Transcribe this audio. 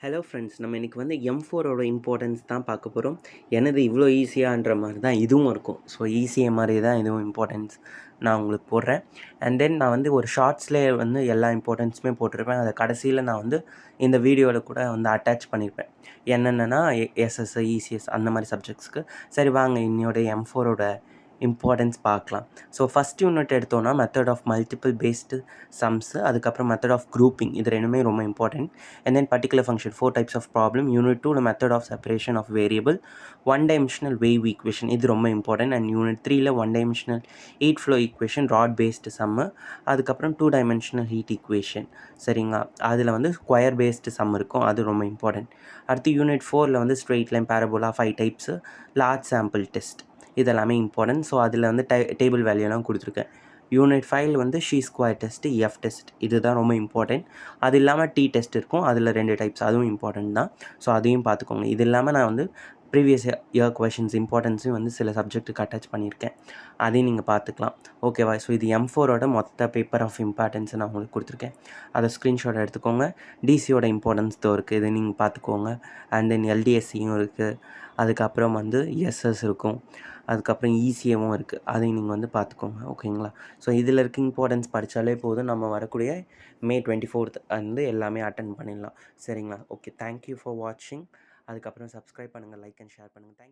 Hello friends, நம்ம இன்றைக்கி வந்து M4ஓட இம்பார்ட்டன்ஸ் தான் பார்க்க போகிறோம். எனது இவ்வளோ ஈஸியான்ற மாதிரி தான் இதுவும் இருக்கும். ஸோ ஈஸியாக மாதிரி தான் இதுவும் இம்பார்ட்டன்ஸ் நான் உங்களுக்கு போடுறேன். அண்ட் தென் நான் வந்து ஒரு ஷார்ட்ஸ்லேயே வந்து எல்லா இம்பார்ட்டன்ஸுமே போட்டிருப்பேன். அதை கடைசியில் நான் வந்து இந்த வீடியோவில் கூட வந்து அட்டாச் பண்ணியிருப்பேன். என்னென்னா எஸ்எஸ், இசிஎஸ் அந்த மாதிரி சப்ஜெக்ட்ஸ்க்கு. சரி வாங்க இன்னையோட M4ஓட இம்பார்ட்டன்ஸ் பார்க்கலாம். ஸோ ஃபஸ்ட் யூனிட் எடுத்தோன்னா method of multiple based sums, அதுக்கப்புறம் மெத்தட் ஆஃப் குரூப்பிங், இது ரெண்டுமே ரொம்ப important. And then particular function, 4 types of problem. Unit 2ல method of separation of variable, one dimensional wave equation, இது ரொம்ப இம்பார்ட்டன்ட். அண்ட் யூனிட் 3ல one dimensional heat flow equation, rod based sum, அதுக்கப்புறம் 2 dimensional heat equation. சரிங்களா, அதில் வந்து square based some இருக்கும், அது ரொம்ப இம்பார்ட்டன்ட். அடுத்து யூனிட் 4ல் வந்து straight line, parabola, 5 types, large sample test, இதெல்லாமே இம்பார்ட்டன்ட். ஸோ அதில் வந்து டேபிள் வேல்யூலாம் கொடுத்துருக்கேன். யூனிட் 5 வந்து she square test, F test, இதுதான் ரொம்ப இம்பார்ட்டன்ட். அது இல்லாமல் டி டெஸ்ட் இருக்கும், அதில் 2 டைப்ஸ், அதுவும் இம்பார்ட்டன்ட் தான். ஸோ அதையும் பார்த்துக்கோங்க. இது இல்லாமல் நான் வந்து ப்ரீவியஸ் இயர் கொஷின்ஸ் இம்பார்ட்டன்ஸையும் வந்து சில சப்ஜெக்ட்டுக்கு அட்டாச் பண்ணியிருக்கேன், அதையும் நீங்கள் பார்த்துக்கலாம். ஓகேவா? ஸோ இது M4ஓட மொத்த பேப்பர் ஆஃப் இம்பார்ட்டன்ஸை நான் உங்களுக்கு கொடுத்துருக்கேன். அதை ஸ்க்ரீன்ஷாட் எடுத்துக்கோங்க. டிசியோட இம்பார்ட்டன்ஸ் தான் இருக்குது, இதை நீங்கள் பார்த்துக்கோங்க. அண்ட் தென் எல்டிஎஸ்சியும் இருக்குது, அதுக்கப்புறம் வந்து எஸ்எஸ் இருக்கும், அதுக்கப்புறம் ஈஸியாகவும் இருக்குது, அதையும் நீங்கள் வந்து பார்த்துக்கோங்க. ஓகேங்களா? ஸோ இதில் இருக்க இம்பார்ட்டன்ஸ் படித்தாலே போதும், நம்ம வரக்கூடிய May 24th வந்து எல்லாமே அட்டன் பண்ணிடலாம். சரிங்களா? ஓகே, தேங்க்யூ ஃபார் வாட்சிங். அதுக்கப்புறம் சப்ஸ்கிரைப் பண்ணுங்கள், லைக் அண்ட் ஷேர் பண்ணுங்கள். தேங்க்யூ.